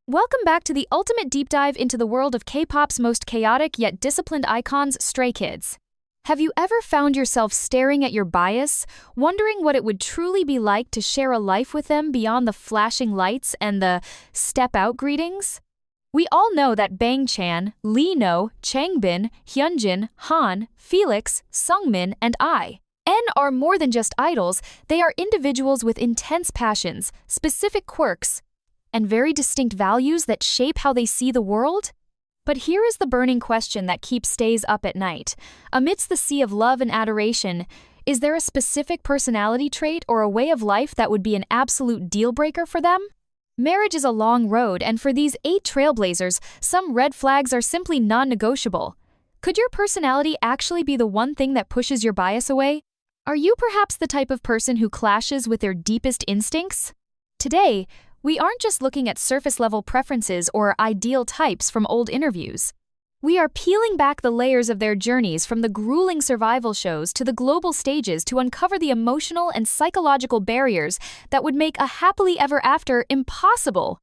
Welcome back to the ultimate deep dive into the world of K-pop's most chaotic yet disciplined icons, Stray Kids. Have you ever found yourself staring at your bias, wondering what it would truly be like to share a life with them beyond the flashing lights and the step-out greetings? We all know that Bangchan, Lee No, Changbin, Hyunjin, Han, Felix, Seungmin, and N are more than just idols. They are individuals with intense passions, specific quirks, and very distinct values that shape how they see the world. But here is the burning question that keeps stays up at night. Amidst the sea of love and adoration, is there a specific personality trait or a way of life that would be an absolute deal-breaker for them? Marriage is a long road, and for these 8 trailblazers, some red flags are simply non-negotiable. Could your personality actually be the one thing that pushes your bias away? Are you perhaps the type of person who clashes with their deepest instincts? Today, we aren't just looking at surface-level preferences or ideal types from old interviews. We are peeling back the layers of their journeys from the grueling survival shows to the global stages to uncover the emotional and psychological barriers that would make a happily ever after impossible.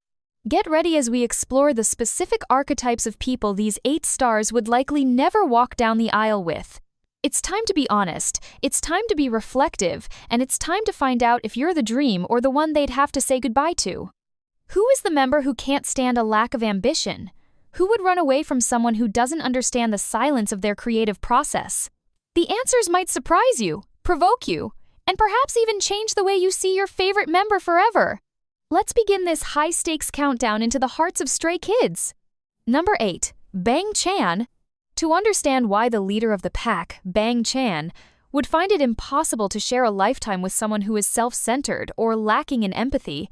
Get ready as we explore the specific archetypes of people these 8 stars would likely never walk down the aisle with. It's time to be honest, it's time to be reflective, and it's time to find out if you're the dream or the one they'd have to say goodbye to. Who is the member who can't stand a lack of ambition? Who would run away from someone who doesn't understand the silence of their creative process? The answers might surprise you, provoke you, and perhaps even change the way you see your favorite member forever. Let's begin this high-stakes countdown into the hearts of Stray Kids. Number 8. Bangchan. To understand why the leader of the pack, Bangchan, would find it impossible to share a lifetime with someone who is self-centered or lacking in empathy,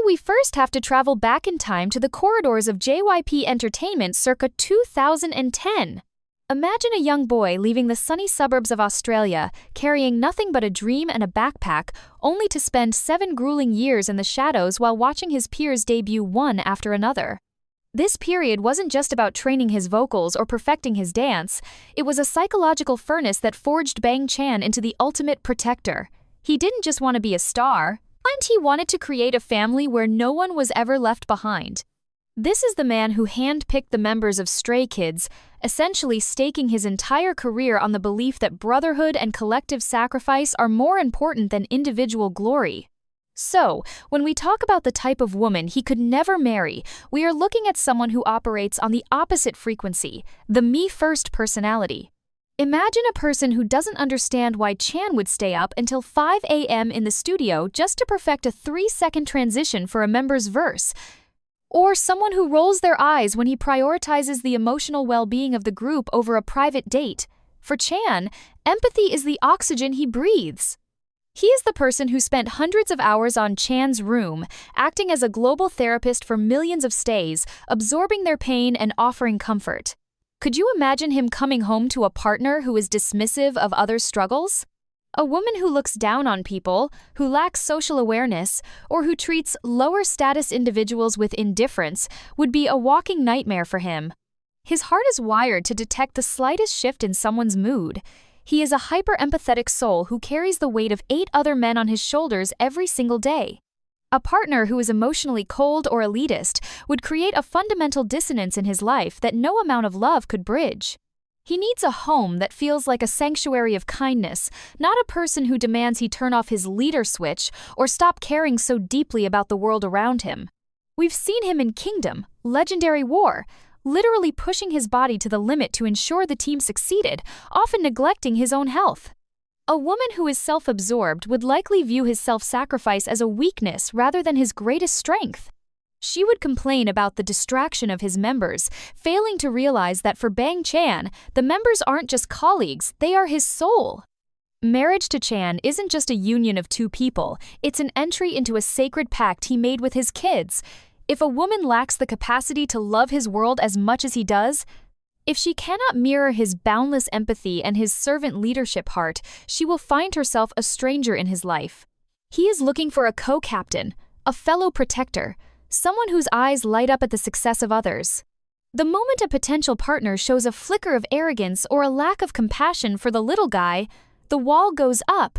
we first have to travel back in time to the corridors of JYP Entertainment circa 2010. Imagine a young boy leaving the sunny suburbs of Australia, carrying nothing but a dream and a backpack, only to spend 7 grueling years in the shadows while watching his peers debut one after another. This period wasn't just about training his vocals or perfecting his dance, it was a psychological furnace that forged Bangchan into the ultimate protector. He didn't just want to be a star, and he wanted to create a family where no one was ever left behind. This is the man who handpicked the members of Stray Kids, essentially staking his entire career on the belief that brotherhood and collective sacrifice are more important than individual glory. So, when we talk about the type of woman he could never marry, we are looking at someone who operates on the opposite frequency, the me-first personality. Imagine a person who doesn't understand why Chan would stay up until 5 a.m. in the studio just to perfect a 3-second transition for a member's verse. Or someone who rolls their eyes when he prioritizes the emotional well-being of the group over a private date. For Chan, empathy is the oxygen he breathes. He is the person who spent hundreds of hours on Chan's room, acting as a global therapist for millions of stays, absorbing their pain and offering comfort. Could you imagine him coming home to a partner who is dismissive of others' struggles? A woman who looks down on people, who lacks social awareness, or who treats lower-status individuals with indifference would be a walking nightmare for him. His heart is wired to detect the slightest shift in someone's mood. He is a hyper-empathetic soul who carries the weight of 8 other men on his shoulders every single day. A partner who is emotionally cold or elitist would create a fundamental dissonance in his life that no amount of love could bridge. He needs a home that feels like a sanctuary of kindness, not a person who demands he turn off his leader switch or stop caring so deeply about the world around him. We've seen him in Kingdom, Legendary War, literally pushing his body to the limit to ensure the team succeeded, often neglecting his own health. A woman who is self-absorbed would likely view his self-sacrifice as a weakness rather than his greatest strength. She would complain about the distraction of his members, failing to realize that for Bangchan, the members aren't just colleagues, they are his soul. Marriage to Chan isn't just a union of 2 people, it's an entry into a sacred pact he made with his kids. If a woman lacks the capacity to love his world as much as he does, if she cannot mirror his boundless empathy and his servant leadership heart, she will find herself a stranger in his life. He is looking for a co-captain, a fellow protector, someone whose eyes light up at the success of others. The moment a potential partner shows a flicker of arrogance or a lack of compassion for the little guy, the wall goes up.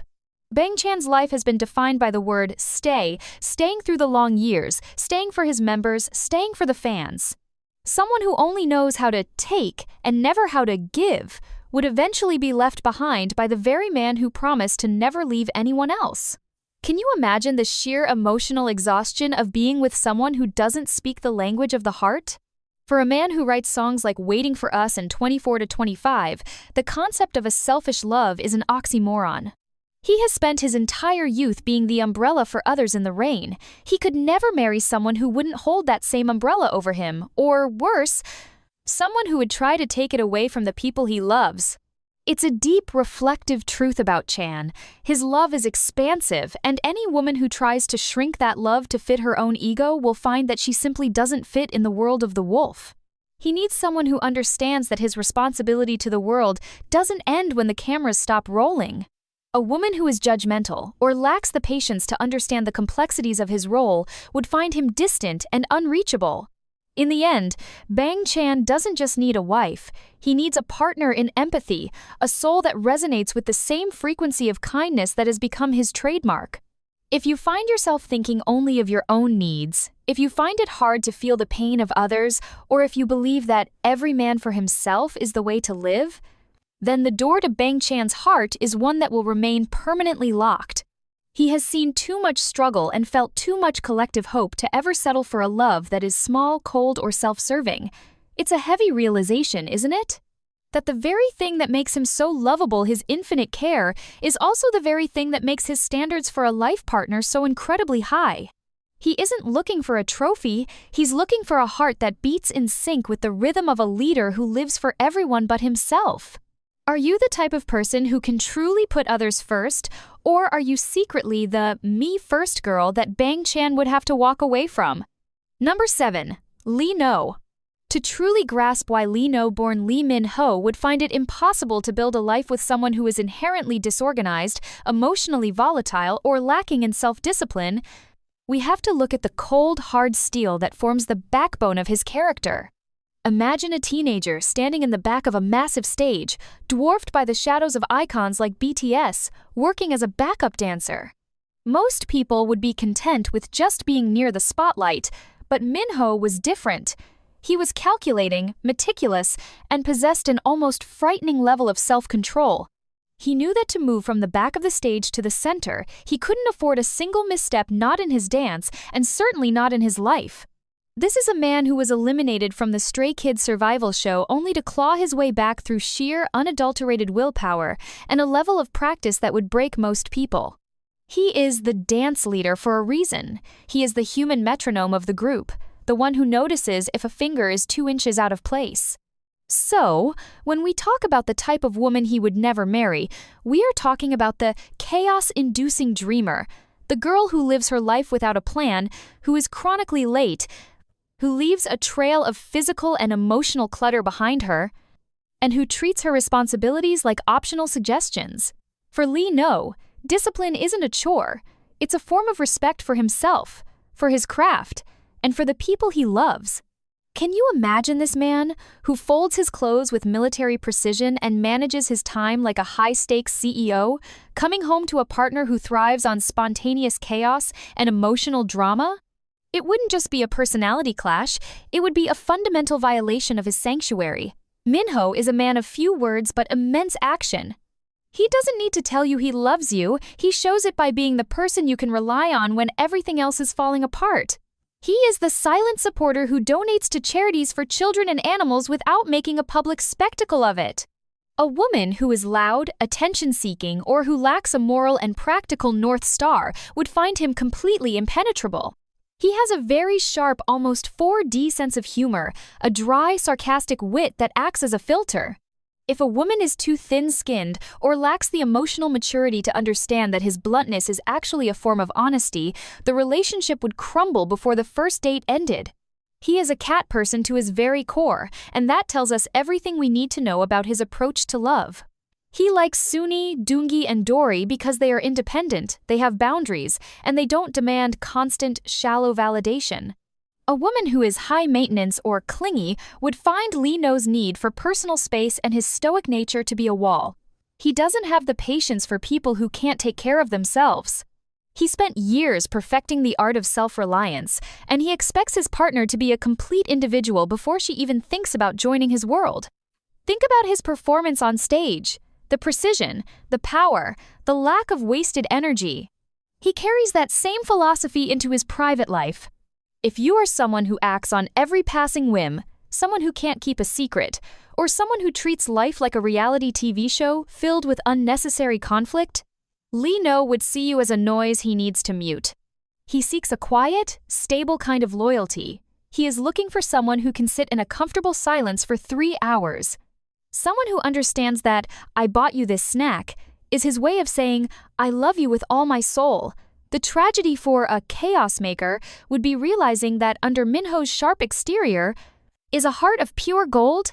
Bangchan's life has been defined by the word stay, staying through the long years, staying for his members, staying for the fans. Someone who only knows how to take and never how to give would eventually be left behind by the very man who promised to never leave anyone else. Can you imagine the sheer emotional exhaustion of being with someone who doesn't speak the language of the heart? For a man who writes songs like Waiting for Us and 24 to 25, the concept of a selfish love is an oxymoron. He has spent his entire youth being the umbrella for others in the rain. He could never marry someone who wouldn't hold that same umbrella over him, or worse, someone who would try to take it away from the people he loves. It's a deep, reflective truth about Chan. His love is expansive, and any woman who tries to shrink that love to fit her own ego will find that she simply doesn't fit in the world of the wolf. He needs someone who understands that his responsibility to the world doesn't end when the cameras stop rolling. A woman who is judgmental or lacks the patience to understand the complexities of his role would find him distant and unreachable. In the end, Bangchan doesn't just need a wife, he needs a partner in empathy, a soul that resonates with the same frequency of kindness that has become his trademark. If you find yourself thinking only of your own needs, if you find it hard to feel the pain of others, or if you believe that every man for himself is the way to live, then the door to Bangchan's heart is one that will remain permanently locked. He has seen too much struggle and felt too much collective hope to ever settle for a love that is small, cold, or self-serving. It's a heavy realization, isn't it? That the very thing that makes him so lovable, his infinite care, is also the very thing that makes his standards for a life partner so incredibly high. He isn't looking for a trophy, he's looking for a heart that beats in sync with the rhythm of a leader who lives for everyone but himself. Are you the type of person who can truly put others first, or are you secretly the me-first girl that Bangchan would have to walk away from? Number 7. Lee No. To truly grasp why Lee No born Lee Min-ho would find it impossible to build a life with someone who is inherently disorganized, emotionally volatile, or lacking in self-discipline, we have to look at the cold, hard steel that forms the backbone of his character. Imagine a teenager standing in the back of a massive stage, dwarfed by the shadows of icons like BTS, working as a backup dancer. Most people would be content with just being near the spotlight, but Min-ho was different. He was calculating, meticulous, and possessed an almost frightening level of self-control. He knew that to move from the back of the stage to the center, he couldn't afford a single misstep, not in his dance, and certainly not in his life. This is a man who was eliminated from the Stray Kids survival show only to claw his way back through sheer, unadulterated willpower and a level of practice that would break most people. He is the dance leader for a reason. He is the human metronome of the group, the one who notices if a finger is 2 inches out of place. So, when we talk about the type of woman he would never marry, we are talking about the chaos-inducing dreamer, the girl who lives her life without a plan, who is chronically late, who leaves a trail of physical and emotional clutter behind her, and who treats her responsibilities like optional suggestions. For Lee No, discipline isn't a chore. It's a form of respect for himself, for his craft, and for the people he loves. Can you imagine this man, who folds his clothes with military precision and manages his time like a high-stakes CEO, coming home to a partner who thrives on spontaneous chaos and emotional drama? It wouldn't just be a personality clash, it would be a fundamental violation of his sanctuary. Min-ho is a man of few words but immense action. He doesn't need to tell you he loves you, he shows it by being the person you can rely on when everything else is falling apart. He is the silent supporter who donates to charities for children and animals without making a public spectacle of it. A woman who is loud, attention-seeking, or who lacks a moral and practical North Star would find him completely impenetrable. He has a very sharp, almost 4D sense of humor, a dry, sarcastic wit that acts as a filter. If a woman is too thin-skinned or lacks the emotional maturity to understand that his bluntness is actually a form of honesty, the relationship would crumble before the first date ended. He is a cat person to his very core, and that tells us everything we need to know about his approach to love. He likes Suni, Doongi, and Dory because they are independent, they have boundaries, and they don't demand constant, shallow validation. A woman who is high-maintenance or clingy would find Lee No's need for personal space and his stoic nature to be a wall. He doesn't have the patience for people who can't take care of themselves. He spent years perfecting the art of self-reliance, and he expects his partner to be a complete individual before she even thinks about joining his world. Think about his performance on stage, the precision, the power, the lack of wasted energy. He carries that same philosophy into his private life. If you are someone who acts on every passing whim, someone who can't keep a secret, or someone who treats life like a reality TV show filled with unnecessary conflict, Lee No would see you as a noise he needs to mute. He seeks a quiet, stable kind of loyalty. He is looking for someone who can sit in a comfortable silence for 3 hours. Someone who understands that "I bought you this snack" is his way of saying, "I love you with all my soul." The tragedy for a chaos maker would be realizing that under Minho's sharp exterior is a heart of pure gold,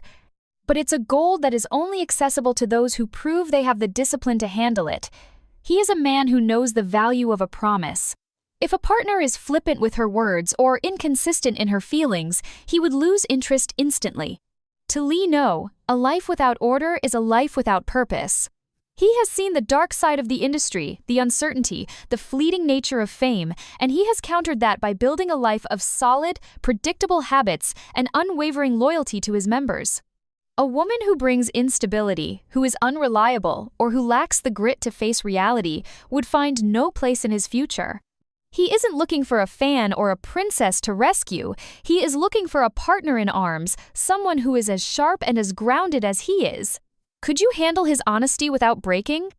but it's a gold that is only accessible to those who prove they have the discipline to handle it. He is a man who knows the value of a promise. If a partner is flippant with her words or inconsistent in her feelings, he would lose interest instantly. To Lee No, a life without order is a life without purpose. He has seen the dark side of the industry, the uncertainty, the fleeting nature of fame, and he has countered that by building a life of solid, predictable habits and unwavering loyalty to his members. A woman who brings instability, who is unreliable, or who lacks the grit to face reality would find no place in his future. He isn't looking for a fan or a princess to rescue. He is looking for a partner in arms, someone who is as sharp and as grounded as he is. Could you handle his honesty without breaking?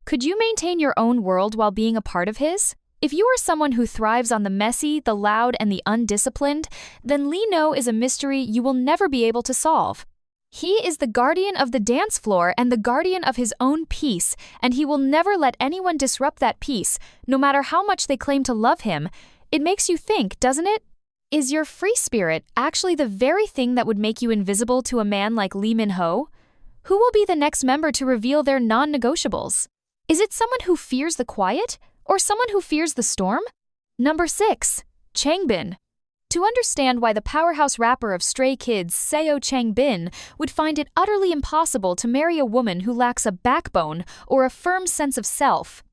Could you maintain your own world while being a part of his? If you are someone who thrives on the messy, the loud, and the undisciplined, then Lee No is a mystery you will never be able to solve. He is the guardian of the dance floor and the guardian of his own peace, and he will never let anyone disrupt that peace, no matter how much they claim to love him. It makes you think, doesn't it? Is your free spirit actually the very thing that would make you invisible to a man like Lee Min-ho? Who will be the next member to reveal their non-negotiables? Is it someone who fears the quiet, or someone who fears the storm? Number 6. Changbin. To understand why the powerhouse rapper of Stray Kids, Changbin, would find it utterly impossible to marry a woman who lacks a backbone or a firm sense of self,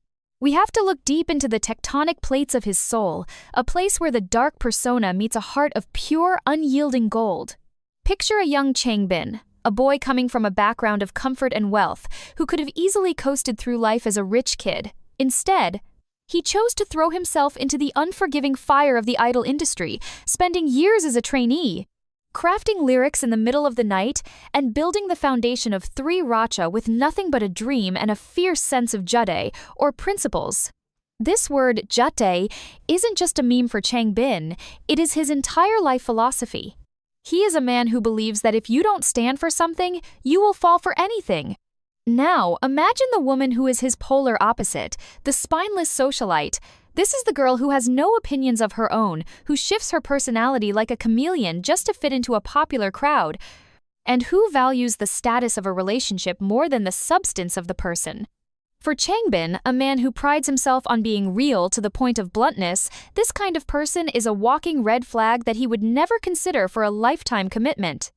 we have to look deep into the tectonic plates of his soul, a place where the dark persona meets a heart of pure, unyielding gold. Picture a young Changbin, a boy coming from a background of comfort and wealth, who could have easily coasted through life as a rich kid. Instead, he chose to throw himself into the unforgiving fire of the idol industry, spending years as a trainee, crafting lyrics in the middle of the night, and building the foundation of 3 Racha with nothing but a dream and a fierce sense of jade, or principles. This word, jate, isn't just a meme for Changbin, it is his entire life philosophy. He is a man who believes that if you don't stand for something, you will fall for anything. Now, imagine the woman who is his polar opposite, the spineless socialite. This is the girl who has no opinions of her own, who shifts her personality like a chameleon just to fit into a popular crowd, and who values the status of a relationship more than the substance of the person. For Changbin, a man who prides himself on being real to the point of bluntness, this kind of person is a walking red flag that he would never consider for a lifetime commitment.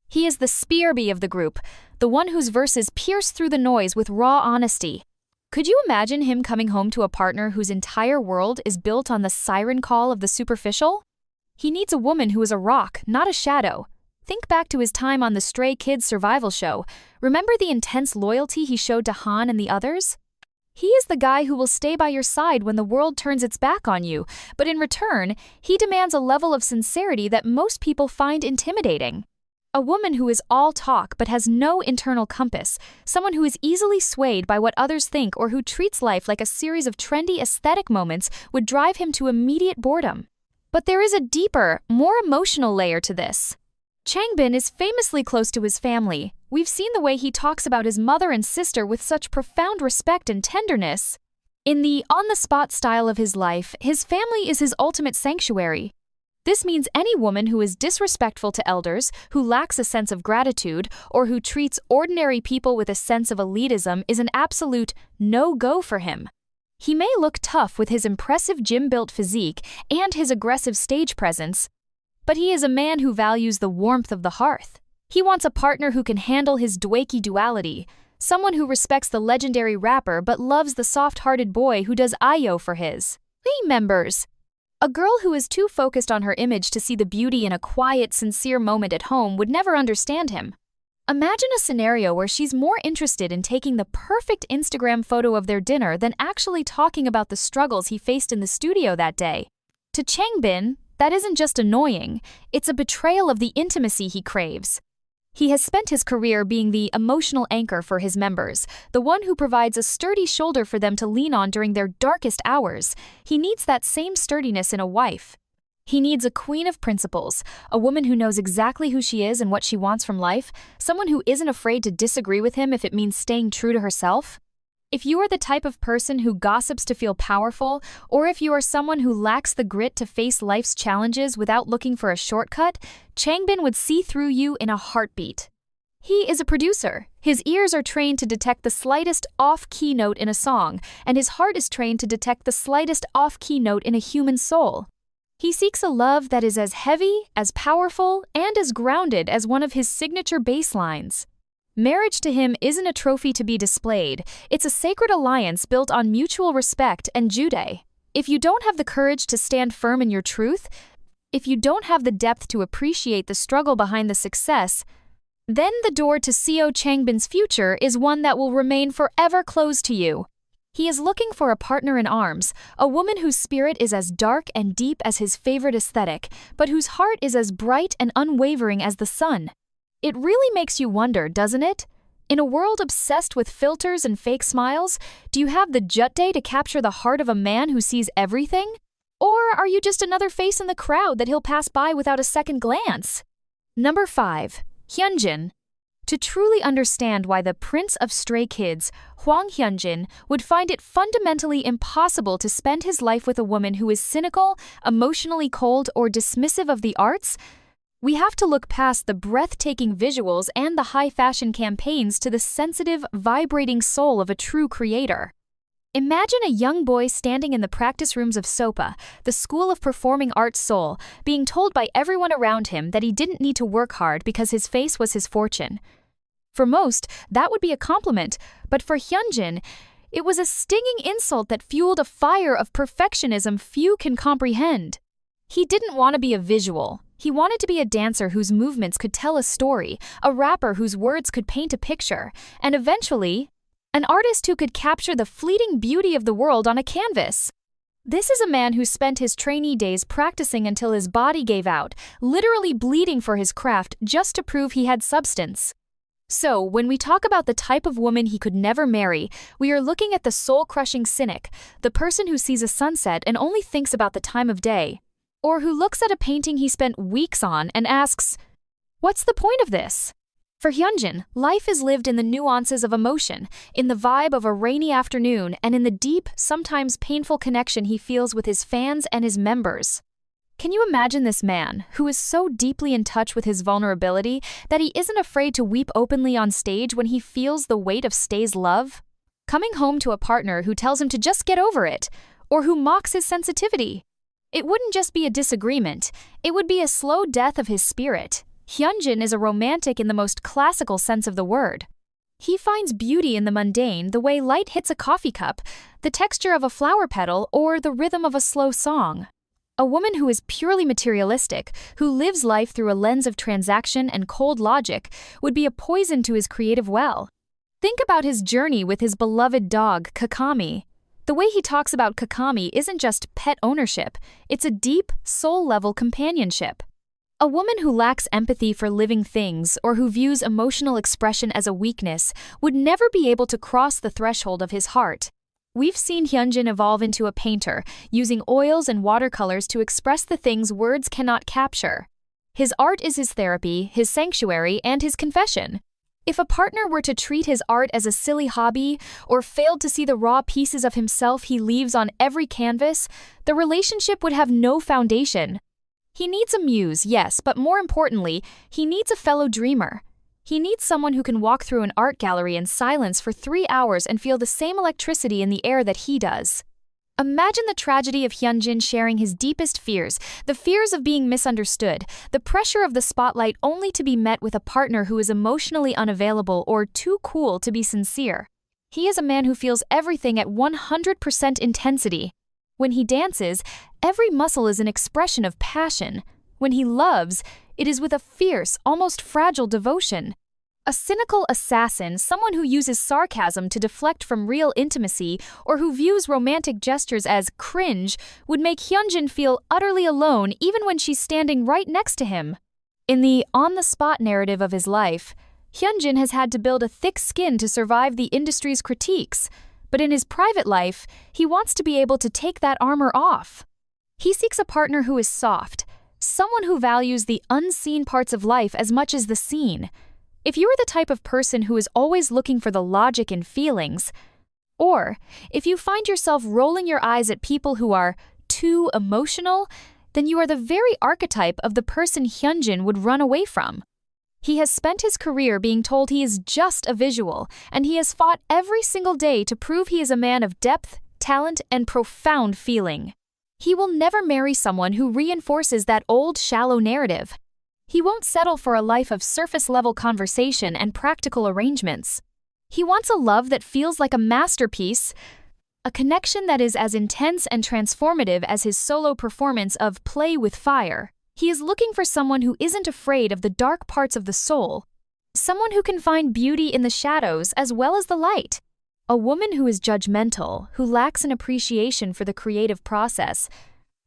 He is the spear-bee of the group, the one whose verses pierce through the noise with raw honesty. Could you imagine him coming home to a partner whose entire world is built on the siren call of the superficial? He needs a woman who is a rock, not a shadow. Think back to his time on the Stray Kids survival show. Remember the intense loyalty he showed to Han and the others? He is the guy who will stay by your side when the world turns its back on you, but in return, he demands a level of sincerity that most people find intimidating. A woman who is all talk but has no internal compass, someone who is easily swayed by what others think or who treats life like a series of trendy aesthetic moments would drive him to immediate boredom. But there is a deeper, more emotional layer to this. Changbin is famously close to his family. We've seen the way he talks about his mother and sister with such profound respect and tenderness. In the on-the-spot style of his life, his family is his ultimate sanctuary. This means any woman who is disrespectful to elders, who lacks a sense of gratitude, or who treats ordinary people with a sense of elitism is an absolute no-go for him. He may look tough with his impressive gym-built physique and his aggressive stage presence, but he is a man who values the warmth of the hearth. He wants a partner who can handle his dweiki duality, Someone who respects the legendary rapper but loves the soft-hearted boy who does IO for his members. A girl who is too focused on her image to see the beauty in a quiet, sincere moment at home would never understand him. Imagine a scenario where she's more interested in taking the perfect Instagram photo of their dinner than actually talking about the struggles he faced in the studio that day. To Changbin, that isn't just annoying, it's a betrayal of the intimacy he craves. He has spent his career being the emotional anchor for his members, the one who provides a sturdy shoulder for them to lean on during their darkest hours. He needs that same sturdiness in a wife. He needs a queen of principles, a woman who knows exactly who she is and what she wants from life, someone who isn't afraid to disagree with him if it means staying true to herself. If you are the type of person who gossips to feel powerful, or if you are someone who lacks the grit to face life's challenges without looking for a shortcut, Changbin would see through you in a heartbeat. He is a producer. His ears are trained to detect the slightest off-key note in a song, and his heart is trained to detect the slightest off-key note in a human soul. He seeks a love that is as heavy, as powerful, and as grounded as one of his signature bass lines. Marriage to him isn't a trophy to be displayed, it's a sacred alliance built on mutual respect and Jude. If you don't have the courage to stand firm in your truth, if you don't have the depth to appreciate the struggle behind the success, then the door to CO Changbin's future is one that will remain forever closed to you. He is looking for a partner in arms, a woman whose spirit is as dark and deep as his favorite aesthetic, but whose heart is as bright and unwavering as the sun. It really makes you wonder, doesn't it? In a world obsessed with filters and fake smiles, do you have the jute to capture the heart of a man who sees everything? Or are you just another face in the crowd that he'll pass by without a second glance? Number 5. Hyunjin. To truly understand why the Prince of Stray Kids, Hyunjin, would find it fundamentally impossible to spend his life with a woman who is cynical, emotionally cold, or dismissive of the arts, we have to look past the breathtaking visuals and the high-fashion campaigns to the sensitive, vibrating soul of a true creator. Imagine a young boy standing in the practice rooms of SOPA, the School of Performing Arts Seoul, being told by everyone around him that he didn't need to work hard because his face was his fortune. For most, that would be a compliment, but for Hyunjin, it was a stinging insult that fueled a fire of perfectionism few can comprehend. He didn't want to be a visual. He wanted to be a dancer whose movements could tell a story, a rapper whose words could paint a picture, and eventually, an artist who could capture the fleeting beauty of the world on a canvas. This is a man who spent his trainee days practicing until his body gave out, literally bleeding for his craft just to prove he had substance. So, when we talk about the type of woman he could never marry, we are looking at the soul-crushing cynic, the person who sees a sunset and only thinks about the time of day, or who looks at a painting he spent weeks on and asks, "What's the point of this?" For Hyunjin, life is lived in the nuances of emotion, in the vibe of a rainy afternoon, and in the deep, sometimes painful connection he feels with his fans and his members. Can you imagine this man, who is so deeply in touch with his vulnerability that he isn't afraid to weep openly on stage when he feels the weight of Stay's love? Coming home to a partner who tells him to just get over it, or who mocks his sensitivity. It wouldn't just be a disagreement, it would be a slow death of his spirit. Hyunjin is a romantic in the most classical sense of the word. He finds beauty in the mundane, the way light hits a coffee cup, the texture of a flower petal, or the rhythm of a slow song. A woman who is purely materialistic, who lives life through a lens of transaction and cold logic, would be a poison to his creative well. Think about his journey with his beloved dog, Kakami. The way he talks about Kakami isn't just pet ownership, it's a deep, soul-level companionship. A woman who lacks empathy for living things or who views emotional expression as a weakness would never be able to cross the threshold of his heart. We've seen Hyunjin evolve into a painter, using oils and watercolors to express the things words cannot capture. His art is his therapy, his sanctuary, and his confession. If a partner were to treat his art as a silly hobby or failed to see the raw pieces of himself he leaves on every canvas, the relationship would have no foundation. He needs a muse, yes, but more importantly, he needs a fellow dreamer. He needs someone who can walk through an art gallery in silence for 3 hours and feel the same electricity in the air that he does. Imagine the tragedy of Hyunjin sharing his deepest fears, the fears of being misunderstood, the pressure of the spotlight only to be met with a partner who is emotionally unavailable or too cool to be sincere. He is a man who feels everything at 100% intensity. When he dances, every muscle is an expression of passion. When he loves, it is with a fierce, almost fragile devotion. A cynical assassin, someone who uses sarcasm to deflect from real intimacy or who views romantic gestures as cringe, would make Hyunjin feel utterly alone even when she's standing right next to him. In the on-the-spot narrative of his life, Hyunjin has had to build a thick skin to survive the industry's critiques, but in his private life, he wants to be able to take that armor off. He seeks a partner who is soft, someone who values the unseen parts of life as much as the seen. If you are the type of person who is always looking for the logic in feelings, or if you find yourself rolling your eyes at people who are too emotional, then you are the very archetype of the person Hyunjin would run away from. He has spent his career being told he is just a visual, and he has fought every single day to prove he is a man of depth, talent, and profound feeling. He will never marry someone who reinforces that old, shallow narrative. He won't settle for a life of surface-level conversation and practical arrangements. He wants a love that feels like a masterpiece, a connection that is as intense and transformative as his solo performance of Play with Fire. He is looking for someone who isn't afraid of the dark parts of the soul, someone who can find beauty in the shadows as well as the light. A woman who is judgmental, who lacks an appreciation for the creative process,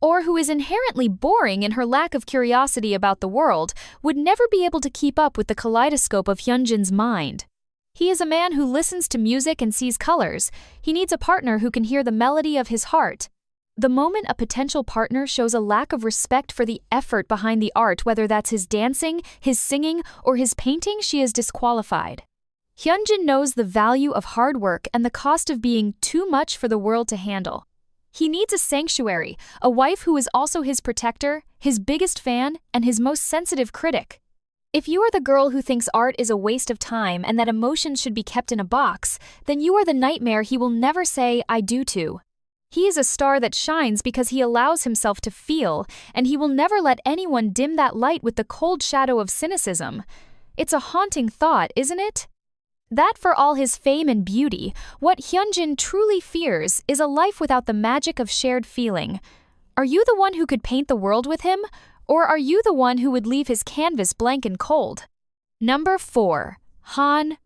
or who is inherently boring in her lack of curiosity about the world, would never be able to keep up with the kaleidoscope of Hyunjin's mind. He is a man who listens to music and sees colors. He needs a partner who can hear the melody of his heart. The moment a potential partner shows a lack of respect for the effort behind the art, whether that's his dancing, his singing, or his painting, she is disqualified. Hyunjin knows the value of hard work and the cost of being too much for the world to handle. He needs a sanctuary, a wife who is also his protector, his biggest fan, and his most sensitive critic. If you are the girl who thinks art is a waste of time and that emotions should be kept in a box, then you are the nightmare he will never say "I do" to. He is a star that shines because he allows himself to feel, and he will never let anyone dim that light with the cold shadow of cynicism. It's a haunting thought, isn't it? That for all his fame and beauty, what Hyunjin truly fears is a life without the magic of shared feeling. Are you the one who could paint the world with him, or are you the one who would leave his canvas blank and cold? Number 4. Han.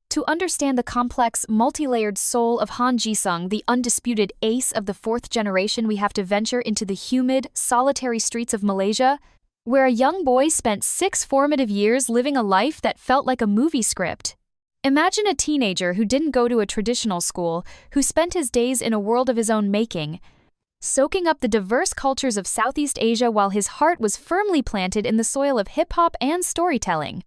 To understand the complex, multi-layered soul of Han Jisung, the undisputed ace of the 4th generation, we have to venture into the humid, solitary streets of Malaysia, where a young boy spent 6 formative years living a life that felt like a movie script. Imagine a teenager who didn't go to a traditional school, who spent his days in a world of his own making, soaking up the diverse cultures of Southeast Asia while his heart was firmly planted in the soil of hip-hop and storytelling.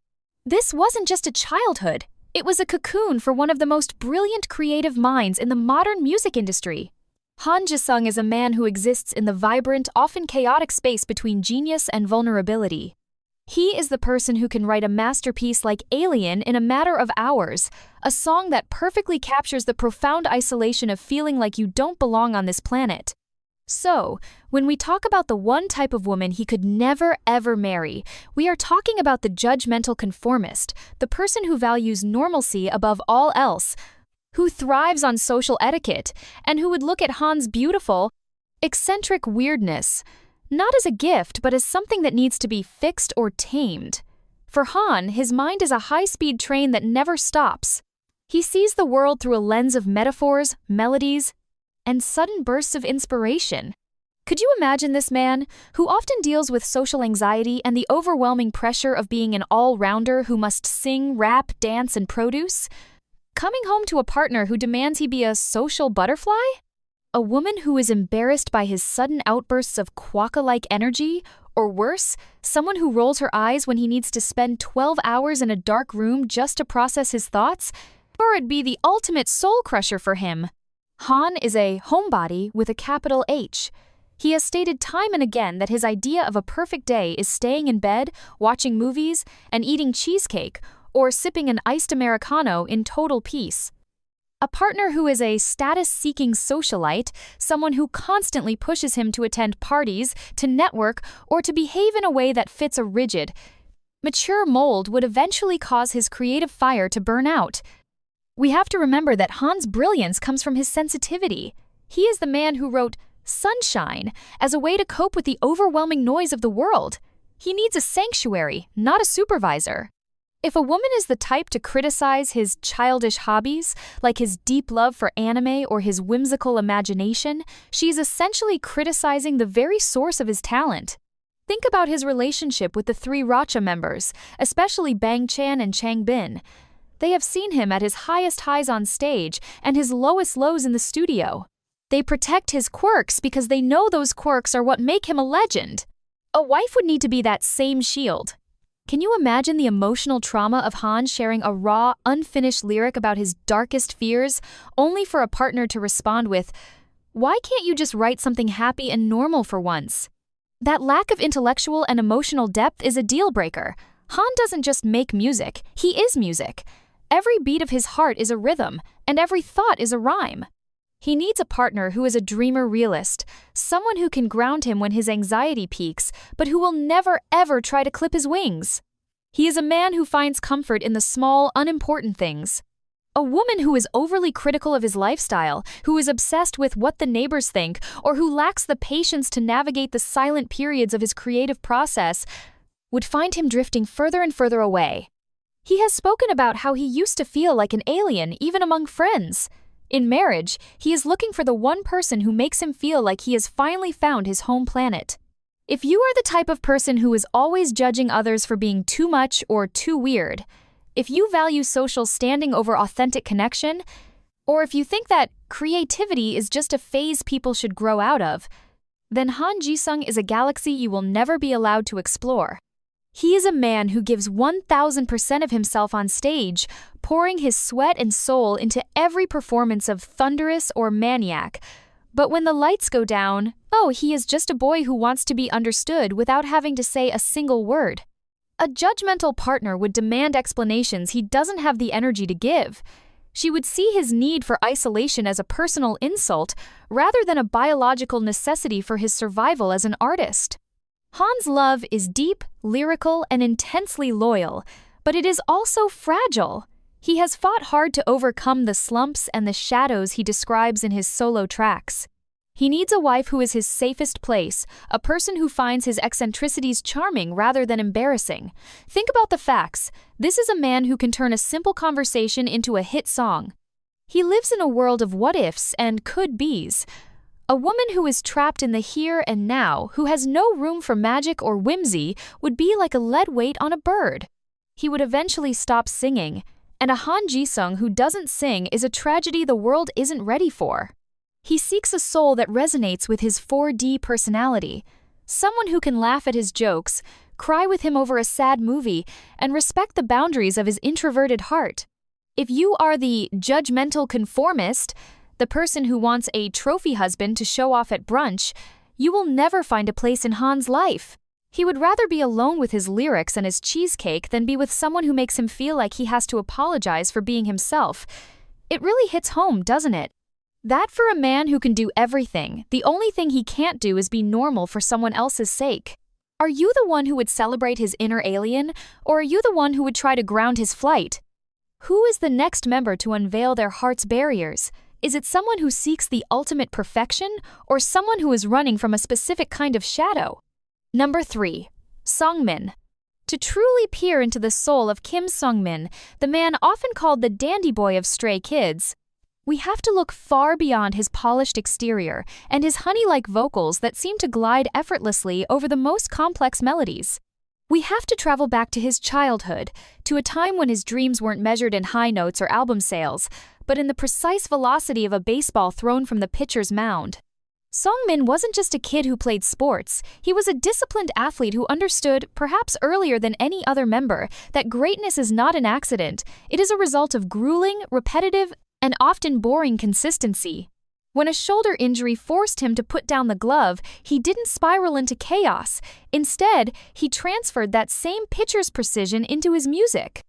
This wasn't just a childhood, it was a cocoon for one of the most brilliant creative minds in the modern music industry. Han Jisung is a man who exists in the vibrant, often chaotic space between genius and vulnerability. He is the person who can write a masterpiece like Alien in a matter of hours, a song that perfectly captures the profound isolation of feeling like you don't belong on this planet. So, when we talk about the one type of woman he could never ever marry, we are talking about the judgmental conformist, the person who values normalcy above all else, who thrives on social etiquette, and who would look at Han's beautiful, eccentric weirdness not as a gift, but as something that needs to be fixed or tamed. For Han, his mind is a high-speed train that never stops. He sees the world through a lens of metaphors, melodies, and sudden bursts of inspiration. Could you imagine this man, who often deals with social anxiety and the overwhelming pressure of being an all-rounder who must sing, rap, dance, and produce, coming home to a partner who demands he be a social butterfly? A woman who is embarrassed by his sudden outbursts of quokka-like energy, or worse, someone who rolls her eyes when he needs to spend 12 hours in a dark room just to process his thoughts, or it'd be the ultimate soul crusher for him. Han is a homebody with a capital H. He has stated time and again that his idea of a perfect day is staying in bed, watching movies, and eating cheesecake, or sipping an iced Americano in total peace. A partner who is a status-seeking socialite, someone who constantly pushes him to attend parties, to network, or to behave in a way that fits a rigid, mature mold would eventually cause his creative fire to burn out. We have to remember that Han's brilliance comes from his sensitivity. He is the man who wrote Sunshine as a way to cope with the overwhelming noise of the world. He needs a sanctuary, not a supervisor. If a woman is the type to criticize his childish hobbies, like his deep love for anime or his whimsical imagination, she's essentially criticizing the very source of his talent. Think about his relationship with the three Racha members, especially Bangchan and Changbin. They have seen him at his highest highs on stage and his lowest lows in the studio. They protect his quirks because they know those quirks are what make him a legend. A wife would need to be that same shield. Can you imagine the emotional trauma of Han sharing a raw, unfinished lyric about his darkest fears, only for a partner to respond with, "Why can't you just write something happy and normal for once?" That lack of intellectual and emotional depth is a deal-breaker. Han doesn't just make music, he is music. Every beat of his heart is a rhythm, and every thought is a rhyme. He needs a partner who is a dreamer realist, someone who can ground him when his anxiety peaks, but who will never ever try to clip his wings. He is a man who finds comfort in the small, unimportant things. A woman who is overly critical of his lifestyle, who is obsessed with what the neighbors think, or who lacks the patience to navigate the silent periods of his creative process, would find him drifting further and further away. He has spoken about how he used to feel like an alien even among friends. In marriage, he is looking for the one person who makes him feel like he has finally found his home planet. If you are the type of person who is always judging others for being too much or too weird, if you value social standing over authentic connection, or if you think that creativity is just a phase people should grow out of, then Han Jisung is a galaxy you will never be allowed to explore. He is a man who gives 1,000% of himself on stage, pouring his sweat and soul into every performance of Thunderous or Maniac. But when the lights go down, he is just a boy who wants to be understood without having to say a single word. A judgmental partner would demand explanations he doesn't have the energy to give. She would see his need for isolation as a personal insult rather than a biological necessity for his survival as an artist. Han's love is deep, lyrical, and intensely loyal, but it is also fragile. He has fought hard to overcome the slumps and the shadows he describes in his solo tracks. He needs a wife who is his safest place, a person who finds his eccentricities charming rather than embarrassing. Think about the facts. This is a man who can turn a simple conversation into a hit song. He lives in a world of what-ifs and could-bes. A woman who is trapped in the here and now, who has no room for magic or whimsy, would be like a lead weight on a bird. He would eventually stop singing, and a Han Jisung who doesn't sing is a tragedy the world isn't ready for. He seeks a soul that resonates with his 4D personality, someone who can laugh at his jokes, cry with him over a sad movie, and respect the boundaries of his introverted heart. If you are the judgmental conformist, the person who wants a trophy husband to show off at brunch, you will never find a place in Han's life. He would rather be alone with his lyrics and his cheesecake than be with someone who makes him feel like he has to apologize for being himself. It really hits home, doesn't it? That for a man who can do everything, the only thing he can't do is be normal for someone else's sake. Are you the one who would celebrate his inner alien, or are you the one who would try to ground his flight? Who is the next member to unveil their heart's barriers? Is it someone who seeks the ultimate perfection, or someone who is running from a specific kind of shadow? Number 3. Seungmin. To truly peer into the soul of Kim Seungmin, the man often called the dandy boy of Stray Kids, we have to look far beyond his polished exterior and his honey-like vocals that seem to glide effortlessly over the most complex melodies. We have to travel back to his childhood, to a time when his dreams weren't measured in high notes or album sales, but in the precise velocity of a baseball thrown from the pitcher's mound. Seungmin wasn't just a kid who played sports, he was a disciplined athlete who understood, perhaps earlier than any other member, that greatness is not an accident, it is a result of grueling, repetitive, and often boring consistency. When a shoulder injury forced him to put down the glove, he didn't spiral into chaos. Instead, he transferred that same pitcher's precision into his music.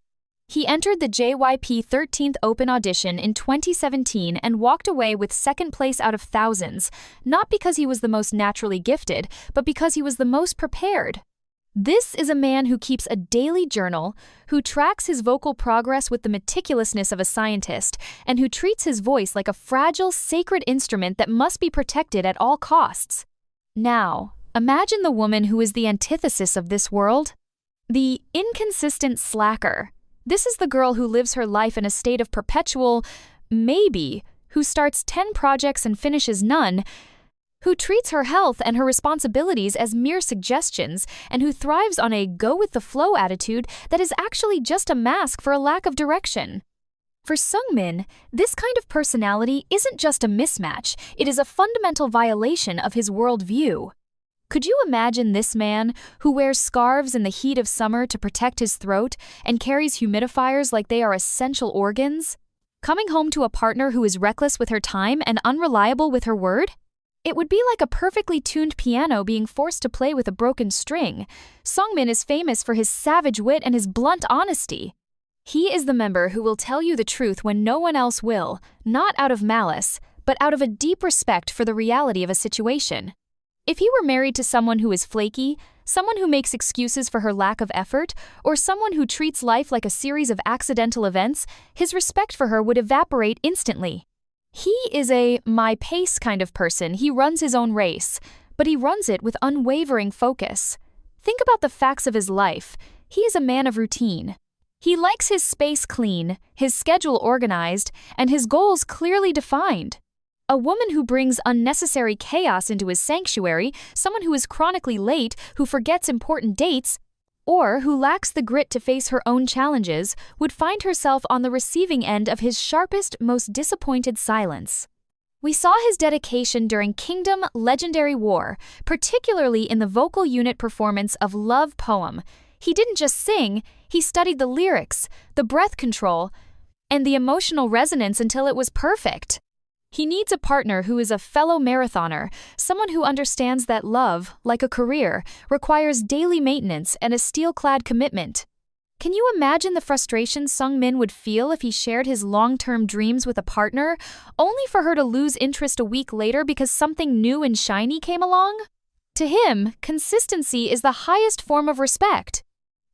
He entered the JYP 13th Open audition in 2017 and walked away with second place out of thousands, not because he was the most naturally gifted, but because he was the most prepared. This is a man who keeps a daily journal, who tracks his vocal progress with the meticulousness of a scientist, and who treats his voice like a fragile, sacred instrument that must be protected at all costs. Now, imagine the woman who is the antithesis of this world. The inconsistent slacker. This is the girl who lives her life in a state of perpetual maybe, who starts 10 projects and finishes none, who treats her health and her responsibilities as mere suggestions, and who thrives on a go-with-the-flow attitude that is actually just a mask for a lack of direction. For Seungmin, this kind of personality isn't just a mismatch, it is a fundamental violation of his worldview. Could you imagine this man, who wears scarves in the heat of summer to protect his throat and carries humidifiers like they are essential organs, coming home to a partner who is reckless with her time and unreliable with her word? It would be like a perfectly tuned piano being forced to play with a broken string. Seungmin is famous for his savage wit and his blunt honesty. He is the member who will tell you the truth when no one else will, not out of malice, but out of a deep respect for the reality of a situation. If he were married to someone who is flaky, someone who makes excuses for her lack of effort, or someone who treats life like a series of accidental events, his respect for her would evaporate instantly. He is a my pace kind of person. He runs his own race, but he runs it with unwavering focus. Think about the facts of his life. He is a man of routine. He likes his space clean, his schedule organized, and his goals clearly defined. A woman who brings unnecessary chaos into his sanctuary, someone who is chronically late, who forgets important dates, or who lacks the grit to face her own challenges, would find herself on the receiving end of his sharpest, most disappointed silence. We saw his dedication during Kingdom Legendary War, particularly in the vocal unit performance of Love Poem. He didn't just sing, he studied the lyrics, the breath control, and the emotional resonance until it was perfect. He needs a partner who is a fellow marathoner, someone who understands that love, like a career, requires daily maintenance and a steel-clad commitment. Can you imagine the frustration Seungmin would feel if he shared his long-term dreams with a partner, only for her to lose interest a week later because something new and shiny came along? To him, consistency is the highest form of respect.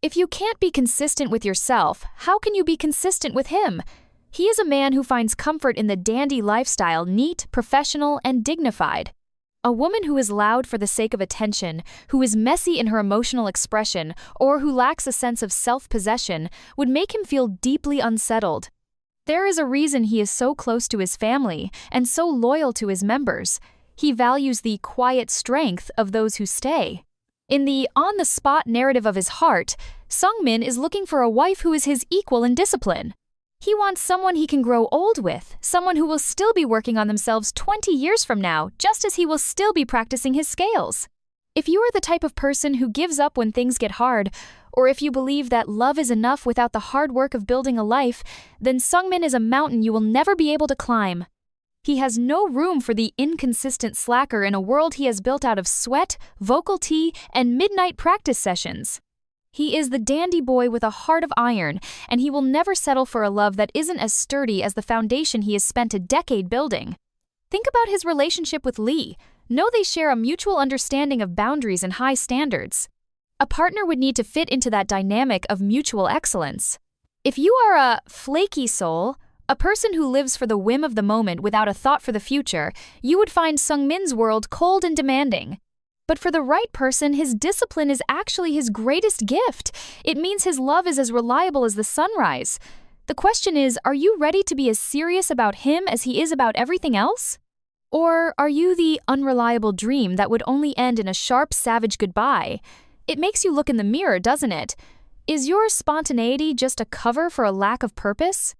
If you can't be consistent with yourself, how can you be consistent with him? He is a man who finds comfort in the dandy lifestyle, neat, professional, and dignified. A woman who is loud for the sake of attention, who is messy in her emotional expression, or who lacks a sense of self-possession, would make him feel deeply unsettled. There is a reason he is so close to his family and so loyal to his members. He values the quiet strength of those who stay. In the on-the-spot narrative of his heart, Seungmin is looking for a wife who is his equal in discipline. He wants someone he can grow old with, someone who will still be working on themselves 20 years from now, just as he will still be practicing his scales. If you are the type of person who gives up when things get hard, or if you believe that love is enough without the hard work of building a life, then Seungmin is a mountain you will never be able to climb. He has no room for the inconsistent slacker in a world he has built out of sweat, vocal tea, and midnight practice sessions. He is the dandy boy with a heart of iron, and he will never settle for a love that isn't as sturdy as the foundation he has spent a decade building. Think about his relationship with Lee. Know they share a mutual understanding of boundaries and high standards. A partner would need to fit into that dynamic of mutual excellence. If you are a flaky soul, a person who lives for the whim of the moment without a thought for the future, you would find Seungmin's world cold and demanding. But for the right person, his discipline is actually his greatest gift. It means his love is as reliable as the sunrise. The question is, are you ready to be as serious about him as he is about everything else? Or are you the unreliable dream that would only end in a sharp, savage goodbye? It makes you look in the mirror, doesn't it? Is your spontaneity just a cover for a lack of purpose?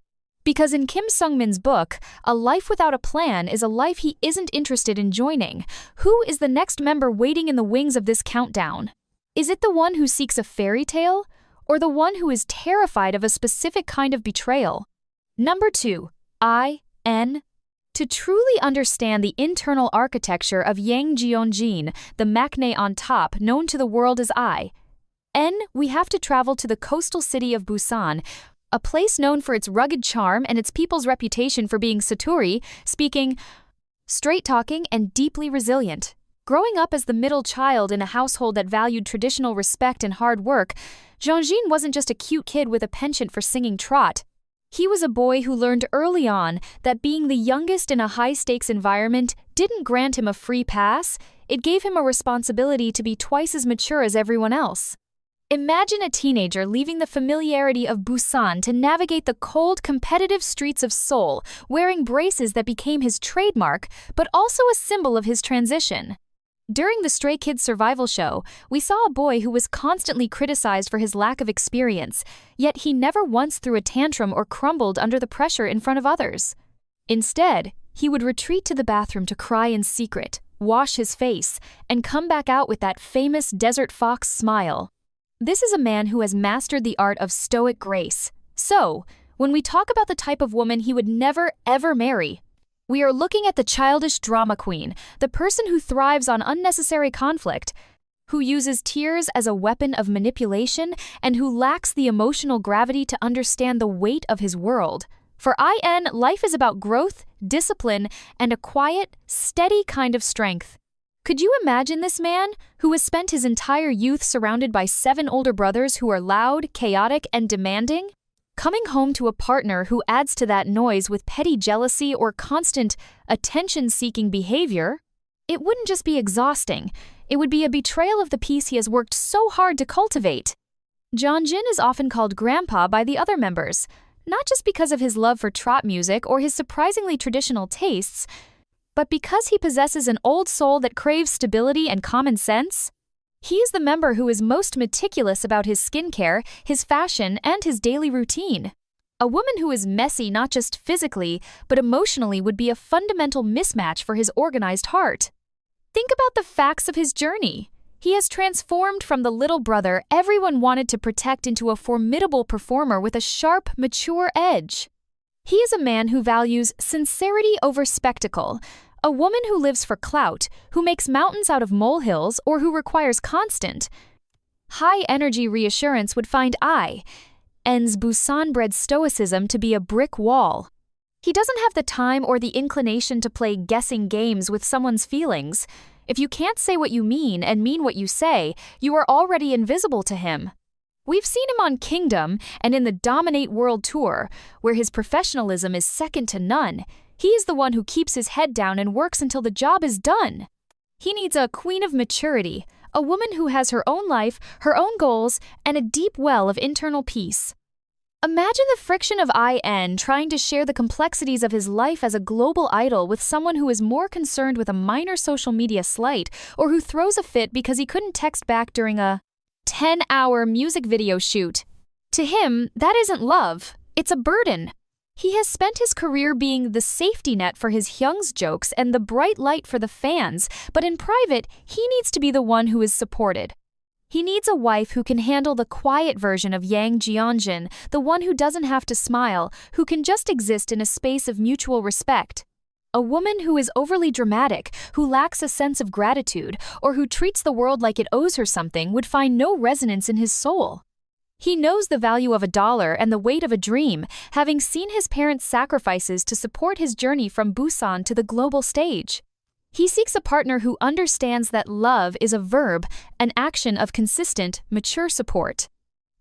Because in Kim Seungmin's book, a life without a plan is a life he isn't interested in joining. Who is the next member waiting in the wings of this countdown? Is it the one who seeks a fairy tale, or the one who is terrified of a specific kind of betrayal? Number 2, I-N. To truly understand the internal architecture of Yang Hyunjin, the maknae on top, known to the world as I-N, we have to travel to the coastal city of Busan, a place known for its rugged charm and its people's reputation for being satori, speaking, straight-talking, and deeply resilient. Growing up as the middle child in a household that valued traditional respect and hard work, Hyunjin wasn't just a cute kid with a penchant for singing trot. He was a boy who learned early on that being the youngest in a high-stakes environment didn't grant him a free pass, it gave him a responsibility to be twice as mature as everyone else. Imagine a teenager leaving the familiarity of Busan to navigate the cold, competitive streets of Seoul, wearing braces that became his trademark, but also a symbol of his transition. During the Stray Kids survival show, we saw a boy who was constantly criticized for his lack of experience, yet he never once threw a tantrum or crumbled under the pressure in front of others. Instead, he would retreat to the bathroom to cry in secret, wash his face, and come back out with that famous desert fox smile. This is a man who has mastered the art of stoic grace. So, when we talk about the type of woman he would never, ever marry, we are looking at the childish drama queen, the person who thrives on unnecessary conflict, who uses tears as a weapon of manipulation, and who lacks the emotional gravity to understand the weight of his world. For IN, life is about growth, discipline, and a quiet, steady kind of strength. Could you imagine this man, who has spent his entire youth surrounded by 7 older brothers who are loud, chaotic, and demanding, coming home to a partner who adds to that noise with petty jealousy or constant, attention-seeking behavior? It wouldn't just be exhausting, it would be a betrayal of the peace he has worked so hard to cultivate. Hyunjin is often called Grandpa by the other members, not just because of his love for trot music or his surprisingly traditional tastes, but because he possesses an old soul that craves stability and common sense. He is the member who is most meticulous about his skincare, his fashion, and his daily routine. A woman who is messy not just physically, but emotionally would be a fundamental mismatch for his organized heart. Think about the facts of his journey. He has transformed from the little brother everyone wanted to protect into a formidable performer with a sharp, mature edge. He is a man who values sincerity over spectacle, a woman who lives for clout, who makes mountains out of molehills, or who requires constant, high-energy reassurance would find N's Busan-bred stoicism to be a brick wall. He doesn't have the time or the inclination to play guessing games with someone's feelings. If you can't say what you mean and mean what you say, you are already invisible to him. We've seen him on Kingdom and in the Dominate World Tour, where his professionalism is second to none. He is the one who keeps his head down and works until the job is done. He needs a queen of maturity, a woman who has her own life, her own goals, and a deep well of internal peace. Imagine the friction of IN trying to share the complexities of his life as a global idol with someone who is more concerned with a minor social media slight or who throws a fit because he couldn't text back during a 10-hour music video shoot. To him, that isn't love, it's a burden. He has spent his career being the safety net for his Hyung's jokes and the bright light for the fans, but in private, he needs to be the one who is supported. He needs a wife who can handle the quiet version of Yang Jeonjin, the one who doesn't have to smile, who can just exist in a space of mutual respect. A woman who is overly dramatic, who lacks a sense of gratitude, or who treats the world like it owes her something would find no resonance in his soul. He knows the value of $1 and the weight of a dream, having seen his parents' sacrifices to support his journey from Busan to the global stage. He seeks a partner who understands that love is a verb, an action of consistent, mature support.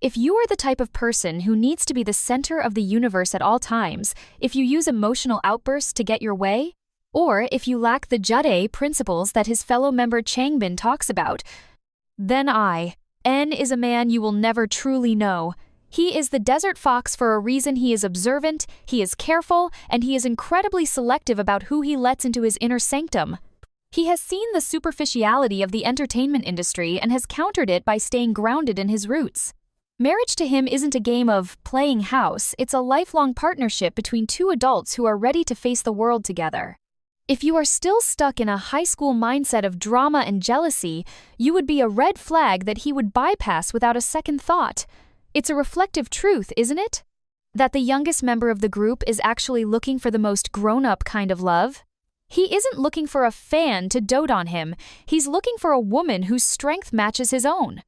If you are the type of person who needs to be the center of the universe at all times, if you use emotional outbursts to get your way, or if you lack the Jade principles that his fellow member Changbin talks about, then N is a man you will never truly know. He is the desert fox for a reason. He is observant, he is careful, and he is incredibly selective about who he lets into his inner sanctum. He has seen the superficiality of the entertainment industry and has countered it by staying grounded in his roots. Marriage to him isn't a game of playing house, it's a lifelong partnership between 2 adults who are ready to face the world together. If you are still stuck in a high school mindset of drama and jealousy, you would be a red flag that he would bypass without a second thought. It's a reflective truth, isn't it? That the youngest member of the group is actually looking for the most grown-up kind of love. He isn't looking for a fan to dote on him, he's looking for a woman whose strength matches his own.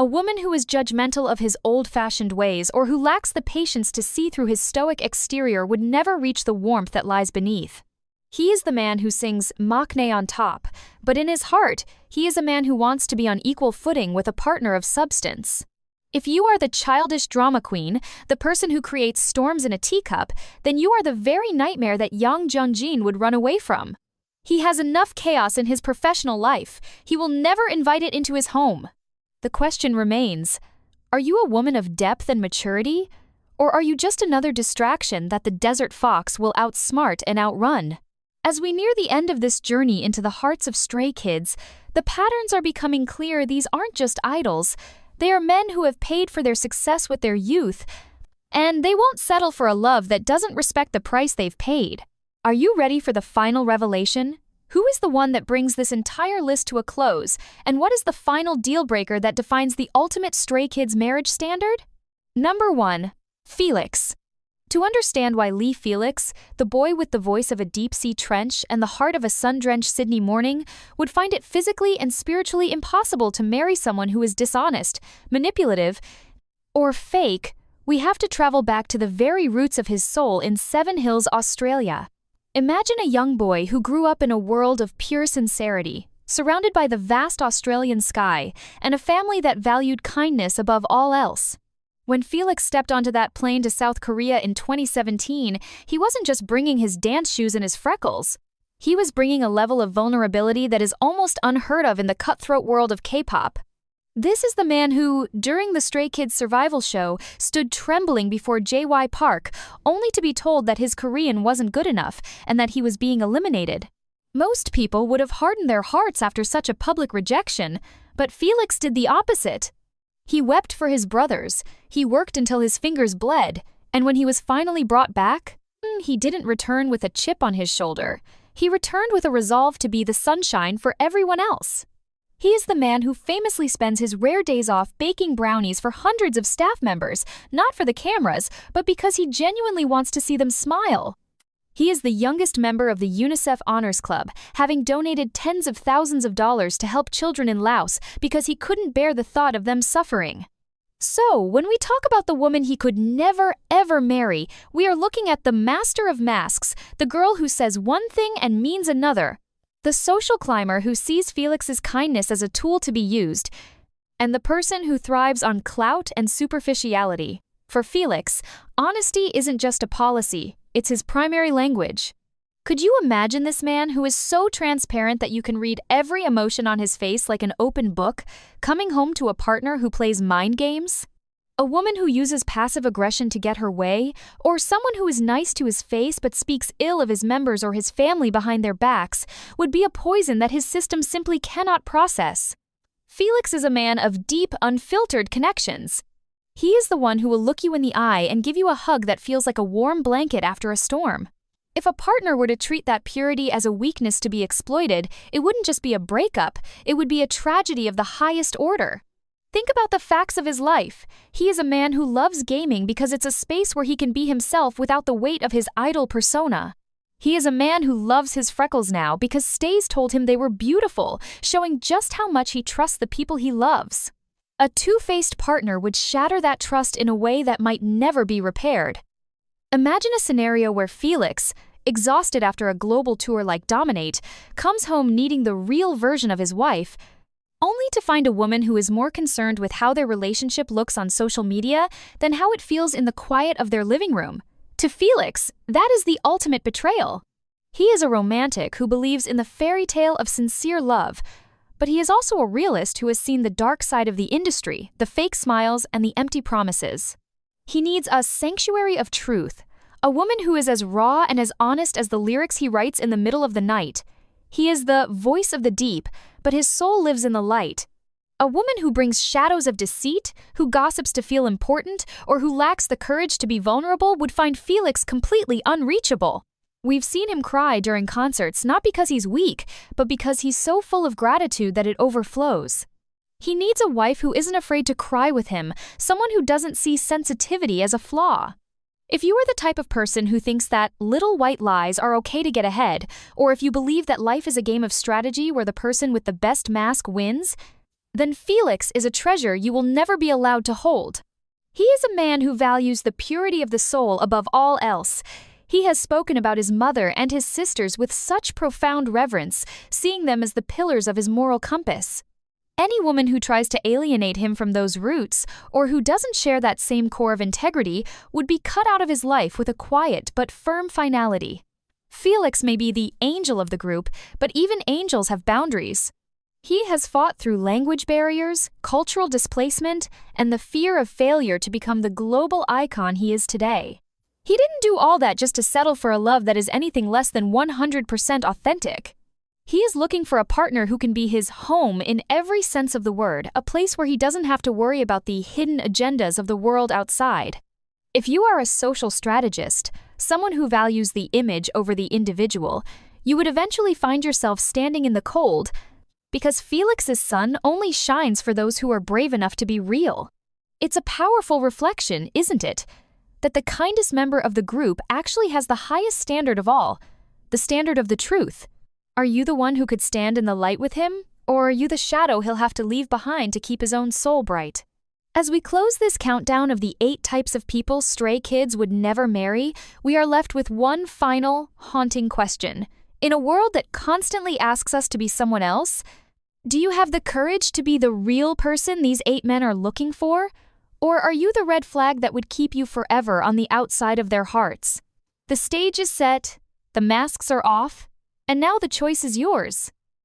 A woman who is judgmental of his old-fashioned ways or who lacks the patience to see through his stoic exterior would never reach the warmth that lies beneath. He is the man who sings maknae on top, but in his heart, he is a man who wants to be on equal footing with a partner of substance. If you are the childish drama queen, the person who creates storms in a teacup, then you are the very nightmare that young Hyunjin would run away from. He has enough chaos in his professional life. He will never invite it into his home. The question remains, are you a woman of depth and maturity? Or are you just another distraction that the desert fox will outsmart and outrun? As we near the end of this journey into the hearts of stray kids, the patterns are becoming clear. These aren't just idols. They are men who have paid for their success with their youth, and they won't settle for a love that doesn't respect the price they've paid. Are you ready for the final revelation? Who is the one that brings this entire list to a close, and what is the final deal breaker that defines the ultimate stray kids marriage standard? Number 1. Felix. To understand why Felix, the boy with the voice of a deep-sea trench and the heart of a sun-drenched Sydney morning, would find it physically and spiritually impossible to marry someone who is dishonest, manipulative, or fake, we have to travel back to the very roots of his soul in Seven Hills, Australia. Imagine a young boy who grew up in a world of pure sincerity, surrounded by the vast Australian sky, and a family that valued kindness above all else. When Felix stepped onto that plane to South Korea in 2017, he wasn't just bringing his dance shoes and his freckles. He was bringing a level of vulnerability that is almost unheard of in the cutthroat world of K-pop. This is the man who, during the Stray Kids survival show, stood trembling before JY Park, only to be told that his Korean wasn't good enough and that he was being eliminated. Most people would have hardened their hearts after such a public rejection, but Felix did the opposite. He wept for his brothers, he worked until his fingers bled, and when he was finally brought back, he didn't return with a chip on his shoulder. He returned with a resolve to be the sunshine for everyone else. He is the man who famously spends his rare days off baking brownies for hundreds of staff members, not for the cameras, but because he genuinely wants to see them smile. He is the youngest member of the UNICEF Honors Club, having donated tens of thousands of dollars to help children in Laos because he couldn't bear the thought of them suffering. So, when we talk about the woman he could never, ever marry, we are looking at the master of masks, the girl who says one thing and means another, the social climber who sees Felix's kindness as a tool to be used, and the person who thrives on clout and superficiality. For Felix, honesty isn't just a policy, it's his primary language. Could you imagine this man who is so transparent that you can read every emotion on his face like an open book, coming home to a partner who plays mind games? A woman who uses passive aggression to get her way, or someone who is nice to his face but speaks ill of his members or his family behind their backs, would be a poison that his system simply cannot process. Felix is a man of deep, unfiltered connections. He is the one who will look you in the eye and give you a hug that feels like a warm blanket after a storm. If a partner were to treat that purity as a weakness to be exploited, it wouldn't just be a breakup, it would be a tragedy of the highest order. Think about the facts of his life. He is a man who loves gaming because it's a space where he can be himself without the weight of his idol persona. He is a man who loves his freckles now because Stays told him they were beautiful, showing just how much he trusts the people he loves. A two-faced partner would shatter that trust in a way that might never be repaired. Imagine a scenario where Felix, exhausted after a global tour like Dominate, comes home needing the real version of his wife, only to find a woman who is more concerned with how their relationship looks on social media than how it feels in the quiet of their living room. To Felix, that is the ultimate betrayal. He is a romantic who believes in the fairy tale of sincere love, but he is also a realist who has seen the dark side of the industry, the fake smiles, and the empty promises. He needs a sanctuary of truth, a woman who is as raw and as honest as the lyrics he writes in the middle of the night. He is the voice of the deep, but his soul lives in the light. A woman who brings shadows of deceit, who gossips to feel important, or who lacks the courage to be vulnerable would find Felix completely unreachable. We've seen him cry during concerts not because he's weak, but because he's so full of gratitude that it overflows. He needs a wife who isn't afraid to cry with him, someone who doesn't see sensitivity as a flaw. If you are the type of person who thinks that little white lies are okay to get ahead, or if you believe that life is a game of strategy where the person with the best mask wins, then Felix is a treasure you will never be allowed to hold. He is a man who values the purity of the soul above all else. He has spoken about his mother and his sisters with such profound reverence, seeing them as the pillars of his moral compass. Any woman who tries to alienate him from those roots, or who doesn't share that same core of integrity, would be cut out of his life with a quiet but firm finality. Felix may be the angel of the group, but even angels have boundaries. He has fought through language barriers, cultural displacement, and the fear of failure to become the global icon he is today. He didn't do all that just to settle for a love that is anything less than 100% authentic. He is looking for a partner who can be his home in every sense of the word, a place where he doesn't have to worry about the hidden agendas of the world outside. If you are a social strategist, someone who values the image over the individual, you would eventually find yourself standing in the cold, because Felix's sun only shines for those who are brave enough to be real. It's a powerful reflection, isn't it? That the kindest member of the group actually has the highest standard of all, the standard of the truth. Are you the one who could stand in the light with him, or are you the shadow he'll have to leave behind to keep his own soul bright? As we close this countdown of the 8 types of people stray kids would never marry, we are left with one final, haunting question. In a world that constantly asks us to be someone else, do you have the courage to be the real person these 8 men are looking for? Or are you the red flag that would keep you forever on the outside of their hearts? The stage is set, the masks are off, and now the choice is yours.